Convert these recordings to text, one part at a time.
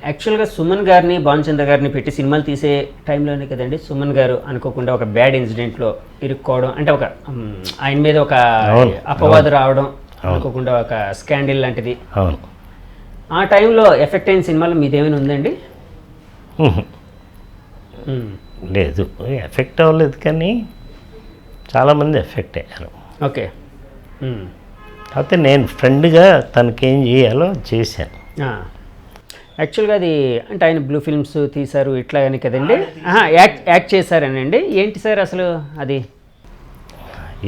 యాక్చువల్గా సుమన్ గారిని భానుచంద్ర గారిని పెట్టి సినిమాలు తీసే టైంలోనే కదండి సుమన్ గారు అనుకోకుండా ఒక బ్యాడ్ ఇన్సిడెంట్లో ఇరుక్కోవడం, అంటే ఒక ఆయన మీద ఒక అపవాదు రావడం, అనుకోకుండా ఒక స్కాండిల్ లాంటిది. ఆ టైంలో ఎఫెక్ట్ అయిన సినిమాలో మీదేమైనా ఉందండి? లేదు, ఎఫెక్ట్ అవ్వలేదు, కానీ చాలామంది ఎఫెక్ట్ అయ్యారు. ఓకే. కాకపోతే నేను ఫ్రెండ్గా తనకేం చేయాలో చేశాను. యాక్చువల్గా అది అంటే ఆయన బ్లూ ఫిల్మ్స్ తీశారు ఇట్లా అని కదండి, యాక్ట్ చేశారనండి. ఏంటి సార్ అసలు అది?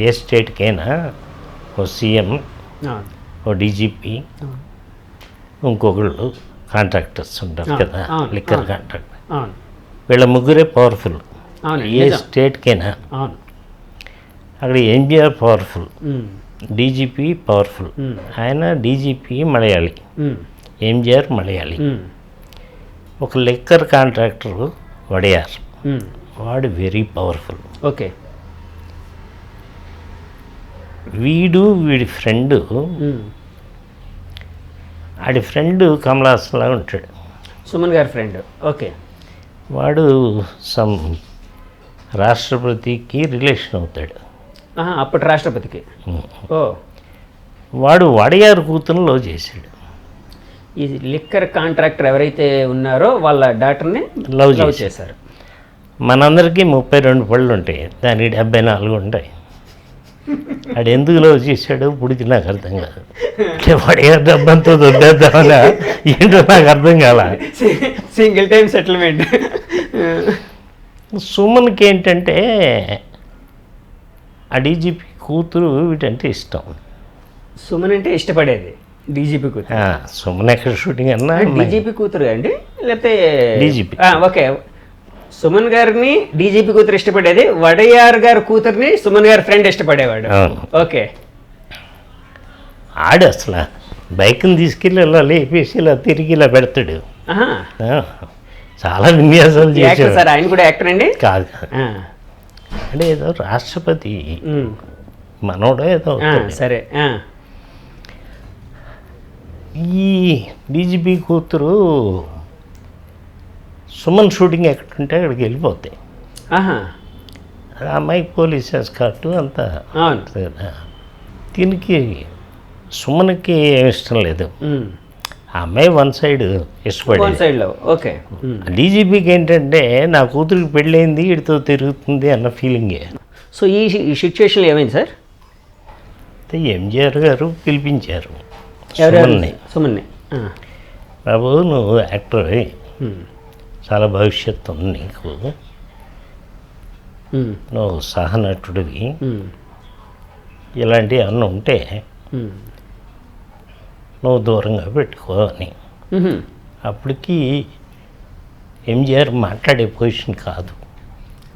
ఏ స్టేట్కైనా ఓ సీఎం, ఓ డీజీపీ, ఇంకొకళ్ళు కాంట్రాక్టర్స్ ఉంటారు కదా, లిక్కర్ కాంట్రాక్టర్, వీళ్ళ ముగ్గురే పవర్ఫుల్. ఏ స్టేట్కైనా అక్కడ ఎన్టీఆర్ పవర్ఫుల్, డీజీపీ పవర్ఫుల్. ఆయన డీజీపీ మలయాళీ, ఎంజిఆర్ మలయాళీ. ఒక లిక్కర్ కాంట్రాక్టర్ వడియార్, వాడు వెరీ పవర్ఫుల్. ఓకే. వీడి ఫ్రెండు, ఆడి ఫ్రెండు కమలాసన్లా ఉంటాడు, సుమన్ గారి ఫ్రెండ్. ఓకే. వాడు సమ్ రాష్ట్రపతికి రిలేషన్ అవుతాడు, అప్పటి రాష్ట్రపతికి. ఓ. వాడు వడియార్ కూతురు లవ్ చేశాడు. ఈ లిక్కర్ కాంట్రాక్టర్ ఎవరైతే ఉన్నారో వాళ్ళ డాక్టర్ని లవ్ చేశారు. మనందరికీ 32 పళ్ళు ఉంటాయి, దానికి 74 ఉంటాయి. వాడు ఎందుకు లవ్ చేశాడు పుడికి నాకు అర్థం కాదు. వడియార్ డబ్బంతో దొద్దేద్దామన్నా ఏంటో నాకు అర్థం కాల. Single time settlement. సుమన్కి ఏంటంటే ఆ డీజీపీ కూతురు వీటంటే ఇష్టం. సుమన్ అంటే ఇష్టపడేది డీజీపీ కూతురు. సుమన్ ఎక్కడ షూటింగ్ అన్నా డీజీపీ కూతురు అండి, లేకపోతే డీజీపీ. ఓకే. సుమన్ గారిని డీజీపీ కూతురు ఇష్టపడేది, వడియార్ గారి కూతుర్ని సుమన్ గారి ఫ్రెండ్ ఇష్టపడేవాడు. ఓకే. ఆడు అసలు బైక్ని తీసుకెళ్ళి ఇలా లేపేసి ఇలా తిరిగి ఇలా పెడతాడు. చాలా విన్యాసాలు చేశాడు సార్. ఆయన కూడా యాక్టర్ అండి? కాదు, అంటే ఏదో రాష్ట్రపతి మనోడో ఏదో. సరే. ఈ డీజీపీ కూతురు సుమన్ షూటింగ్ ఎక్కడుంటే అక్కడికి వెళ్ళిపోతాయి. అమ్మాయికి పోలీస్ ఎస్కార్ట్ అంతా కదా. దీనికి సుమన్కి ఏమి ఇష్టం లేదు, ఆ అమ్మాయి వన్ సైడ్ ఇష్టపడి. ఓకే. డీజీపీకి ఏంటంటే నా కూతురికి పెళ్ళయింది వీడితో తిరుగుతుంది అన్న ఫీలింగే. సో ఈ సిచ్యువేషన్లో ఏమైంది సార్? ఎంజిఆర్ గారు పిలిపించారు సుమన్ని. బాబు నువ్వు యాక్టర్, చాలా భవిష్యత్తు ఉంది నీకు, నువ్వు సహనటుడివి, ఇలాంటివి ఏమన్నా ఉంటే నువ్వు దూరంగా పెట్టుకో అని. అప్పటికి ఎంజిఆర్ మాట్లాడే పొజిషన్ కాదు.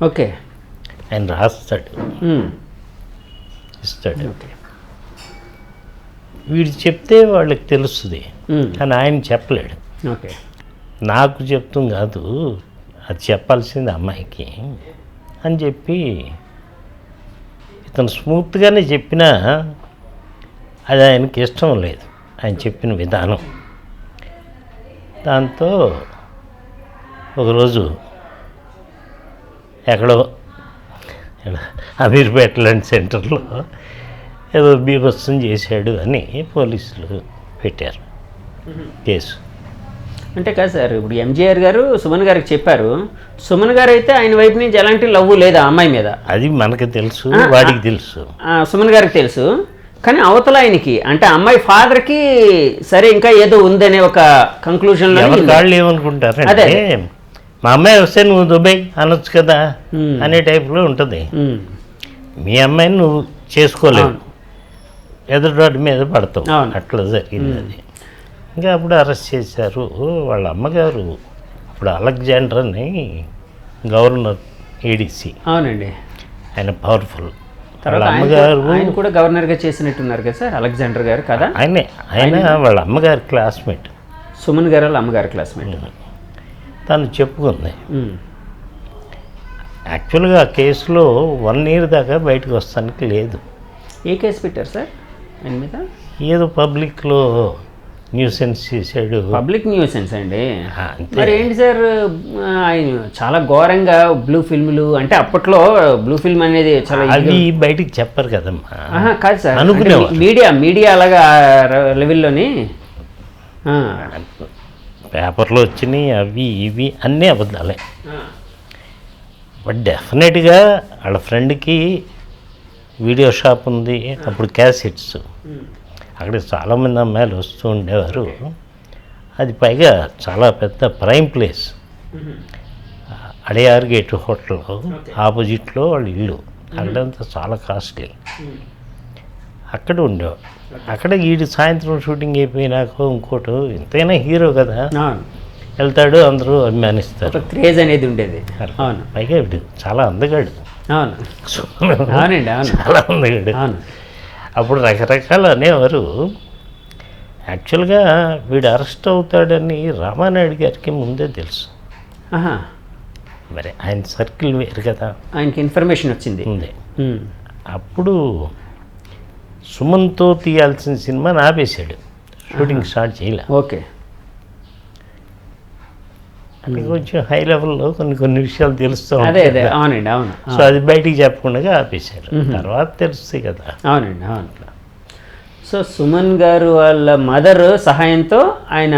ఓకే. ఆయన రాస్తాడు, ఇస్తాడు. వీడు చెప్తే వాళ్ళకి తెలుస్తుంది, కానీ ఆయన చెప్పలేడు. ఓకే. నాకు చెప్తాం కాదు, అది చెప్పాల్సింది అమ్మాయికి అని చెప్పి ఇతను స్మూత్గానే చెప్పినా అది ఆయనకి ఇష్టం లేదు, ఆయన చెప్పిన విధానం. దాంతో ఒకరోజు ఎక్కడో అమీర్పేట లాంటి సెంటర్లో ఏదో బీభత్సం చేశాడు అని పోలీసులు పెట్టారు కేసు. అంటే కాదు సార్, ఇప్పుడు ఎంజీఆర్ గారు సుమన్ గారికి చెప్పారు, సుమన్ గారు అయితే ఆయన వైపు నుంచి ఎలాంటి లవ్ లేదు ఆ అమ్మాయి మీద. అది మనకు తెలుసు, వాడికి తెలుసు, సుమన్ గారికి తెలుసు. కానీ అవతల ఆయనకి అంటే అమ్మాయి ఫాదర్కి సరే ఇంకా ఏదో ఉందనే ఒక కంక్లూజన్లో వాళ్ళు ఏమనుకుంటారంటే మా అమ్మాయి వస్తే నువ్వు దుబాయ్ అనొచ్చు కదా అనే టైప్లో ఉంటుంది. మీ అమ్మాయిని నువ్వు చేసుకోలేవు, ఎదుటి మీద పడతావు, అట్లా జరిగింది అది. ఇంకా అప్పుడు అరెస్ట్ చేశారు. వాళ్ళ అమ్మగారు ఇప్పుడు అలెగ్జాండర్ అని గవర్నర్ ఏడీసీ. అవునండి, ఆయన పవర్ఫుల్. వాళ్ళ అమ్మగారు ఆయన కూడా గవర్నర్గా చేసినట్టున్నారు కదా సార్, అలెగ్జాండర్ గారు కదా. ఆయన వాళ్ళ అమ్మగారి క్లాస్మేట్, సుమన్ గారు వాళ్ళ అమ్మగారి క్లాస్మేట్. తను చెప్పుకుంది. యాక్చువల్గా ఆ కేసులో 1 year దాకా బయటకు వస్తానికి లేదు. ఏ కేసు పెట్టారు సార్ ఆయన మీద? ఏదో పబ్లిక్లో న్యూసెన్స్ చేశాడు. పబ్లిక్ న్యూసెన్స్ అండి. అంతే. మరి ఏంటి సార్, ఆయన చాలా ఘోరంగా బ్లూ ఫిల్మ్లు అంటే అప్పట్లో బ్లూ ఫిల్మ్ అనేది చాలా అవి బయటికి చెప్పరు కదమ్మా. కాదు సార్, అనుకునేవారు. మీడియా అలాగా లెవెల్లోని పేపర్లో వచ్చినాయి అవి ఇవి అన్నీ అబద్ధాలే. బట్ డెఫినెట్గా వాళ్ళ ఫ్రెండ్కి వీడియో షాప్ ఉంది, అప్పుడు క్యాసెట్స్, అక్కడ చాలామంది అమ్మాయిలు వస్తూ ఉండేవారు. అది పైగా చాలా పెద్ద prime place, Adyar gate hotel ఆపోజిట్లో వాళ్ళ ఇల్లు, అక్కడంతా చాలా కాస్ట్లీ. అక్కడ ఉండేవాడు. అక్కడ వీడి సాయంత్రం షూటింగ్ అయిపోయినాక ఇంకోటి, ఎంతైనా హీరో కదా, వెళ్తాడు, అందరూ అభిమానిస్తారు, క్రేజ్ అనేది ఉండేది. అవును, పైగా వీడు చాలా అందగాడు. అవును, అవునండి, అవును, చాలా అందగాడు. అవును. అప్పుడు రకరకాలు అనేవారు. యాక్చువల్గా వీడు అరెస్ట్ అవుతాడని రామానాయుడు గారికి ముందే తెలుసు. మరి ఆయన సర్కిల్ వేరు కదా, ఆయనకి ఇన్ఫర్మేషన్ వచ్చింది ఉంది. అప్పుడు సుమన్తో తీయాల్సిన సినిమాని ఆపేశాడు, షూటింగ్ స్టార్ట్ చేయలే. ఓకే, అంటే కొంచెం హై లెవెల్లో కొన్ని విషయాలు తెలుస్తూ అదే అదే, అవునండి, అవును. సో అది బయటికి చెప్పకుండా ఆపేశారు. తర్వాత తెలుస్తాయి కదా. అవునండి, అవును. సో సుమన్ గారు వాళ్ళ మదర్ సహాయంతో ఆయన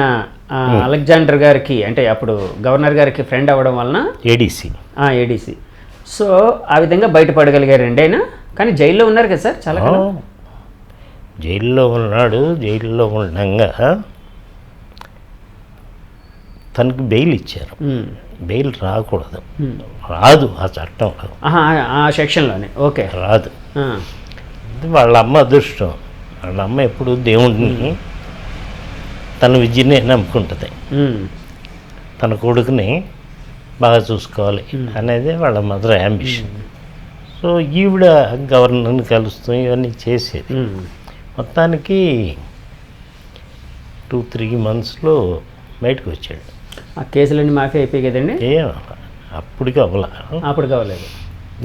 అలెగ్జాండర్ గారికి, అంటే అప్పుడు గవర్నర్ గారికి ఫ్రెండ్ అవ్వడం వలన ఏడీసీ, సో ఆ విధంగా బయటపడగలిగారండి ఆయన. కానీ జైల్లో ఉన్నారు కదా సార్ చాలా కాలం. జైల్లో ఉన్నాడు. జైల్లో ఉండగా తనకి బెయిల్ ఇచ్చారు. బెయిల్ రాకూడదు, రాదు ఆ చట్టంలో, ఆ సెక్షన్లోనే. ఓకే, రాదు. వాళ్ళ అమ్మ అదృష్టం. వాళ్ళ అమ్మ ఎప్పుడు దేవుడిని, తన విద్యనే నమ్ముకుంటుంది, తన కొడుకుని బాగా చూసుకోవాలి అనేది వాళ్ళ మదర్ యాంబిషన్. సో ఈవిడ గవర్నర్ని కలుస్తూ ఇవన్నీ చేసేది. మొత్తానికి 2-3 monthsలో బయటకు వచ్చాడు. ఆ కేసులన్నీ మాఫీ అయిపోయి కదండి. అప్పటికి అవ్వలేదు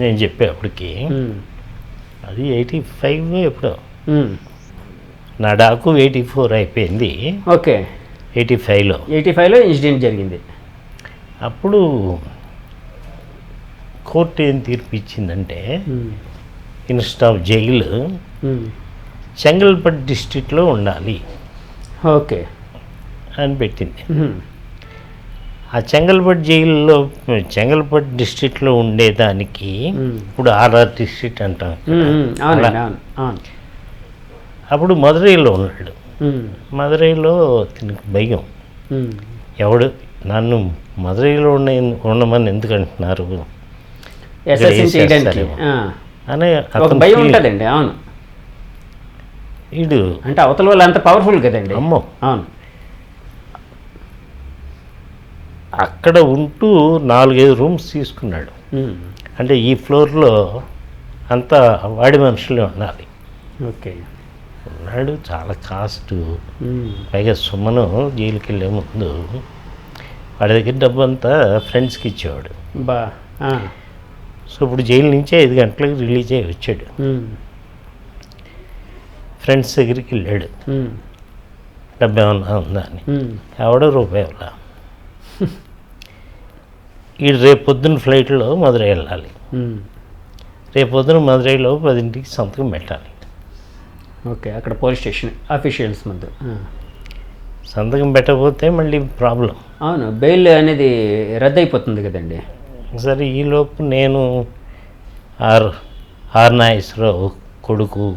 నేను చెప్పే అప్పటికి. అది 85 ఎప్పుడో, నా డాకు 84 అయిపోయింది. ఓకే, 85లో ఇన్సిడెంట్ జరిగింది. అప్పుడు కోర్టు ఏం తీర్పు ఇచ్చిందంటే, ఇన్స్టెడ్ ఆఫ్ జైలు చెంగల్పట్ డిస్ట్రిక్ట్లో ఉండాలి. ఓకే అని పెట్టింది. ఆ చెంగల్పట్ డిస్ట్రిక్ట్లో ఉండేదానికి ఇప్పుడు ఆర్ఆర్ డిస్ట్రిక్ట్ అంటాం. అప్పుడు మదురైలో ఉన్నాడు. మదురైలో తినకు భయం, ఎవడు నన్ను మదురైలో ఉండమని ఎందుకు అంటున్నారు అని భయం ఉంటుందండి. అవును, వీడు అంటే అవతల వాళ్ళు అంత పవర్ఫుల్ కదండి. అమ్మో, అవును. అక్కడ ఉంటూ 4-5 రూమ్స్ తీసుకున్నాడు. అంటే ఈ ఫ్లోర్లో అంతా వాడి మనుషులే ఉండాలి. ఓకే, ఉన్నాడు. చాలా కాస్ట్. పైగా సుమను జైలుకి వెళ్ళే ముందు వాడి దగ్గర డబ్బు అంతా ఫ్రెండ్స్కి ఇచ్చేవాడు. సో ఇప్పుడు జైలు నుంచి 5 గంటలకు రిలీజ్ అయ్యి వచ్చాడు. ఫ్రెండ్స్ దగ్గరికి వెళ్ళాడు, డబ్బు ఏమన్నా ఉందా అని. ఎవడో ₹1 వీడు రేపు పొద్దున్న ఫ్లైట్లో మదురై వెళ్ళాలి. రేపు పొద్దున మదురైలో 10ంటికి సంతకం పెట్టాలి. ఓకే, అక్కడ పోలీస్ స్టేషన్ అఫీషియల్స్ ముందు సంతకం పెట్టకపోతే మళ్ళీ ప్రాబ్లం. అవును, బెయిల్ అనేది రద్దు అయిపోతుంది కదండి. సరే, ఈలోపు నేను ఆర్ నాగేశ్వరరావు కొడుకు,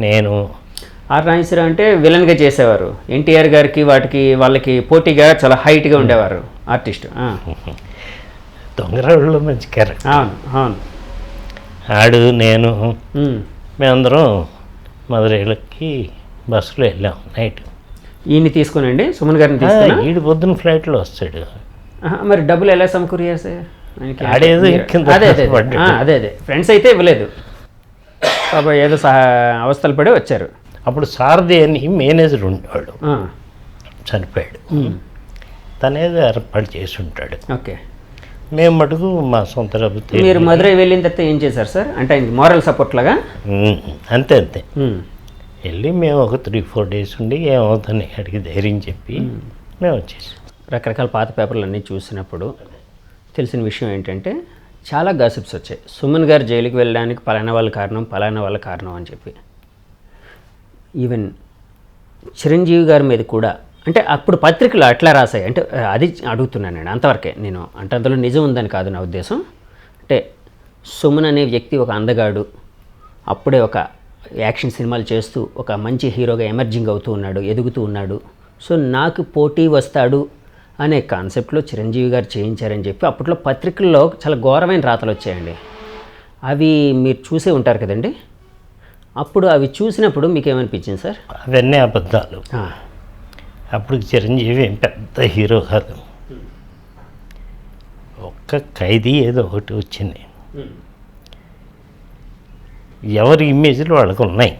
నేను. ఆర్ నాగేశ్వరరావు అంటే విలన్గా చేసేవారు. ఎన్టీఆర్ గారికి వాళ్ళకి పోటీగా చాలా హైట్గా ఉండేవారు ఆర్టిస్ట్. దొంగరాళ్ళలో మంచి క్యారెక్టర్. అవును, అవును. ఆడు నేను మేమందరం మదురైలకి బస్సులో వెళ్ళాం నైట్. ఈయన్ని తీసుకునండి, సుమన్ గారిని తీసుకుని. ఈడు పొద్దున్న ఫ్లైట్లో వస్తాడు. మరి డబ్బులు ఎలా సమకూరారు సార్? ఆడేదో అదే ఫ్రెండ్స్ అయితే ఇవ్వలేదు, పాపం ఏదో అవస్థలు పడి వచ్చారు. అప్పుడు సారథి అని మేనేజర్ ఉండేవాడు, చనిపోయాడు. తనేదో ఏర్పాటు చేసి ఉంటాడు. ఓకే, మేము మటుకు మా సొంత డబ్బు. మీరు మదురై వెళ్ళిన తర్వాత ఏం చేశారు సార్? అంటే ఆయనకి మోరల్ సపోర్ట్ లాగా? అంతే. వెళ్ళి మేము ఒక 3-4 డేస్ ఉండి ఏమవుతుంది అడిగి ధైర్యం చెప్పి మేము వచ్చేసాం. రకరకాల పాత పేపర్లు అన్నీ చూసినప్పుడు తెలిసిన విషయం ఏంటంటే చాలా గాసిప్స్ వచ్చాయి. సుమన్ గారు జైలుకి వెళ్ళడానికి పలానా వాళ్ళ కారణం అని చెప్పి. ఈవెన్ చిరంజీవి గారి మీద కూడా, అంటే అప్పుడు పత్రికలు అట్లా రాశాయి. అంటే అది అడుగుతున్నానండి, అంతవరకే నేను. అంటే అందులో నిజం ఉందని కాదు నా ఉద్దేశం. అంటే సుమన్ అనే వ్యక్తి ఒక అందగాడు, అప్పుడే ఒక యాక్షన్ సినిమాలు చేస్తూ ఒక మంచి హీరోగా ఎమర్జింగ్ అవుతూ ఉన్నాడు, ఎదుగుతూ ఉన్నాడు. సో నాకు పోటీ వస్తాడు అనే కాన్సెప్ట్లో చిరంజీవి గారు చేయించారని చెప్పి అప్పట్లో పత్రికల్లో చాలా ఘోరమైన రాతలు వచ్చాయండి. అవి మీరు చూసే ఉంటారు కదండి. అప్పుడు అవి చూసినప్పుడు మీకు ఏమనిపించింది సార్? అవన్నీ అబద్ధాలు. అప్పుడు చిరంజీవి ఏం పెద్ద హీరో కాదు, ఒక్క ఖైదీ ఏదో ఒకటి వచ్చింది. ఎవరి ఇమేజ్లు వాళ్ళకు ఉన్నాయి.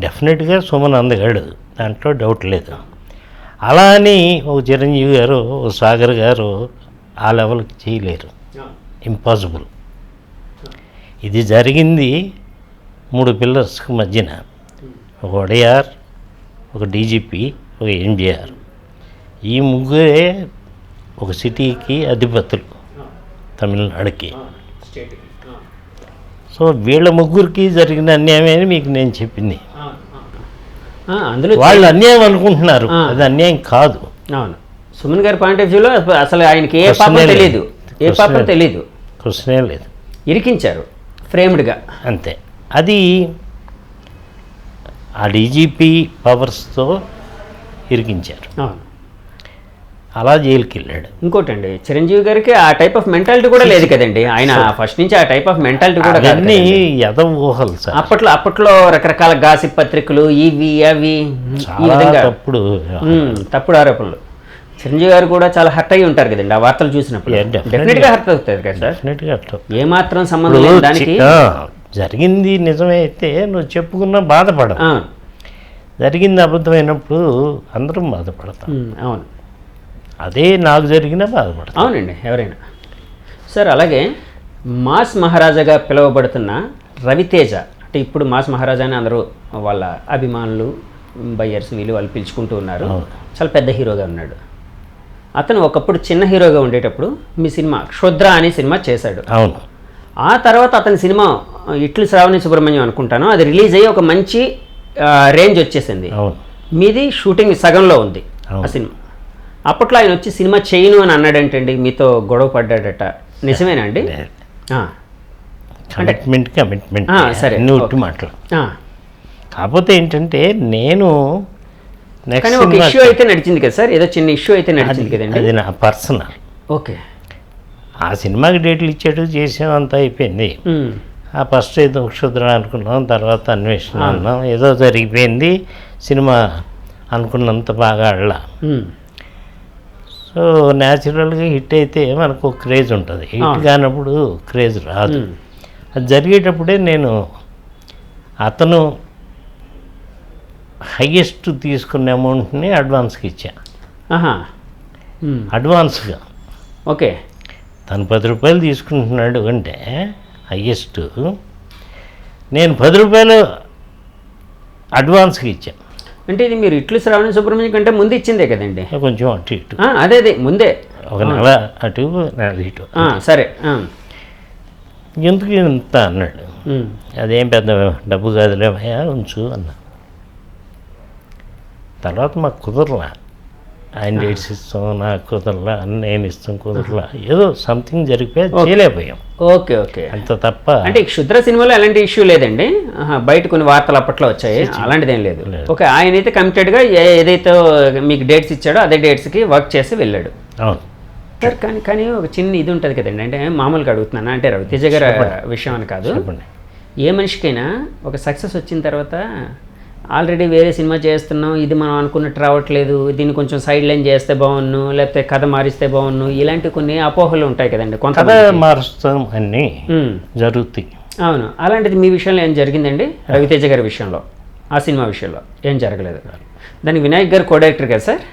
డెఫినెట్గా సుమన్ అందగాడు, దాంట్లో డౌట్ లేదు. అలా అని ఒక చిరంజీవి గారు, ఒక సాగర్ గారు ఆ లెవెల్కి చేయలేరు, ఇంపాసిబుల్. ఇది జరిగింది 3 పిల్లర్స్కి మధ్యన, ఒక ఒడయార్, ఒక డీజీపీ, ఒక ఎన్టీఆర్. ఈ ముగ్గురే ఒక సిటీకి అధిపతులు, తమిళనాడుకి. సో వీళ్ళ ముగ్గురికి జరిగిన అన్యాయమే మీకు నేను చెప్పింది. అందులో వాళ్ళు అన్యాయం అనుకుంటున్నారు, అది అన్యాయం కాదు. అవును, సుమన్ గారి పాయింట్ ఆఫ్ వ్యూలో అసలు ఆయనకి ఏ పాపం తెలియదు, క్వశ్చనే లేదు. ఇరికించారు ఫ్రేమ్డ్గా, అంతే. అది ఆ డీజీపీ పవర్స్తో ఇరికించారు, అలా జైలుకి వెళ్ళాడు. ఇంకోటండి, చిరంజీవి గారికి ఆ టైప్ ఆఫ్ మెంటాలిటీ కూడా లేదు కదండి. ఆయన ఫస్ట్ నుంచి ఆ టైప్ ఆఫ్ మెంటాలిటీ కూడా అన్నీ ఎద ఊహలు సార్. అప్పట్లో రకరకాల గాసిప్ పత్రికలు, ఇవి అవి ఈ విధంగా తప్పుడు ఆరోపణలు. చిరంజీవి గారు కూడా చాలా హర్ట్ అయ్యి ఉంటారు కదండి ఆ వార్తలు చూసినప్పుడు. డెఫినెట్గా హర్ట్ అవుతుంది కదా సార్. ఏమాత్రం సంబంధం లేదు దానికి. జరిగింది నిజమే అయితే నువ్వు చెప్పుకున్నా బాధపడవు, జరిగింది అబద్ధమైనప్పుడు అందరం బాధపడతాం. అవును, అదే నాకు జరిగినా బాధపడతాం. అవునండి, ఎవరైనా. సార్ అలాగే మాస్ మహారాజాగా పిలువబడుతున్న రవితేజ, అంటే ఇప్పుడు మాస్ మహారాజా అని అందరూ వాళ్ళ అభిమానులు, బయ్యర్స్ వాళ్ళు పిలుచుకుంటూ ఉన్నారు. చాలా పెద్ద హీరోగా ఉన్నాడు అతను. ఒకప్పుడు చిన్న హీరోగా ఉండేటప్పుడు మీ సినిమా క్షుద్ర అనే సినిమా చేశాడు. అవును. ఆ తర్వాత అతని సినిమా ఇట్లు శ్రావణి సుబ్రహ్మణ్యం అనుకుంటాను, అది రిలీజ్ అయ్యి ఒక మంచి రేంజ్ వచ్చేసింది. మీది షూటింగ్ సగంలో ఉంది ఆ సినిమా. అప్పట్లో ఆయన వచ్చి సినిమా చేయను అని అన్నాడంటండి, మీతో గొడవ పడ్డాడట, నిజమేనండి? కమిట్మెంట్ సరే, మాటలు. కాకపోతే ఏంటంటే నేను కానీ ఒక ఇష్యూ అయితే నడిచింది కదా సార్, ఏదో చిన్న ఇష్యూ అయితే నడిచింది కదండి. అది నా పర్సనల్. ఓకే, ఆ సినిమాకి డేట్లు ఇచ్చాడు, చేసాం, అంతా అయిపోయింది. ఆ ఫస్ట్ ఏదో క్షుద్ర అనుకున్నాం, తర్వాత అన్వేషణ అన్నాం, ఏదో జరిగిపోయింది. సినిమా అనుకున్నంత బాగా ఆడలా. సో న్యాచురల్గా హిట్ అయితే మనకు క్రేజ్ ఉంటుంది, హిట్ కానప్పుడు క్రేజ్ రాదు. అది జరిగేటప్పుడే నేను అతను హైయెస్ట్ తీసుకున్న అమౌంట్ని అడ్వాన్స్కి ఇచ్చా. అడ్వాన్స్గా. ఓకే, తను 10 రూపాయలు తీసుకుంటున్నాడు అంటే హైయెస్ట్, నేను 10 రూపాయలు అడ్వాన్స్కి ఇచ్చాను. అంటే ఇది మీరు ఇట్లు శ్రావణి సుబ్రహ్మణ్యం కంటే ముందు ఇచ్చిందే కదండి? కొంచెం అటు ఇటు. అదే ముందే, ఒక నెల అటు నెల ఇటు. సరే, ఎందుకు ఇంత అన్నాడు. అదేం పెద్ద డబ్బు కాదులే భయ్యా, ఉంచు అన్నా. తర్వాత మాకు కుదరలా, ఆయన డేట్స్ ఇస్తాం, నాకు కుదరలా, నేను ఇస్తాం, కుదరలా, ఏదో సంథింగ్ జరిగిపోయి చేయలేకపోయాం. ఓకే ఓకే, అంత తప్ప. అంటే క్షుద్ర సినిమాలో ఎలాంటి ఇష్యూ లేదండి, బయట కొన్ని వార్తలు అప్పట్లో వచ్చాయి, అలాంటిది ఏం లేదు. ఓకే, ఆయన అయితే కమిటెడ్గా ఏదైతే మీకు డేట్స్ ఇచ్చాడో అదే డేట్స్కి వర్క్ చేసి వెళ్ళాడు. అవును సార్, కానీ ఒక చిన్న ఇది ఉంటుంది కదండి, అంటే మామూలుగా అడుగుతున్నాను, అంటే రవితేజ గారి విషయం అని కాదు, ఏ మనిషికైనా ఒక సక్సెస్ వచ్చిన తర్వాత ఆల్రెడీ వేరే సినిమా చేస్తున్నాం, ఇది మనం అనుకున్నట్టు రావట్లేదు, దీన్ని కొంచెం సైడ్ లైన్ చేస్తే బాగున్ను, లేకపోతే కథ మారిస్తే బాగున్ను, ఇలాంటి కొన్ని అపోహలు ఉంటాయి కదండి. కొంత మారుస్తాం అన్నీ జరుగుతాయి. అవును, అలాంటిది మీ విషయంలో ఏం జరిగిందండి? రవితేజ గారి విషయంలో, ఆ సినిమా విషయంలో ఏం జరగలేదు. దానికి వినాయక్ గారు కో డైరెక్టర్ కదా సార్?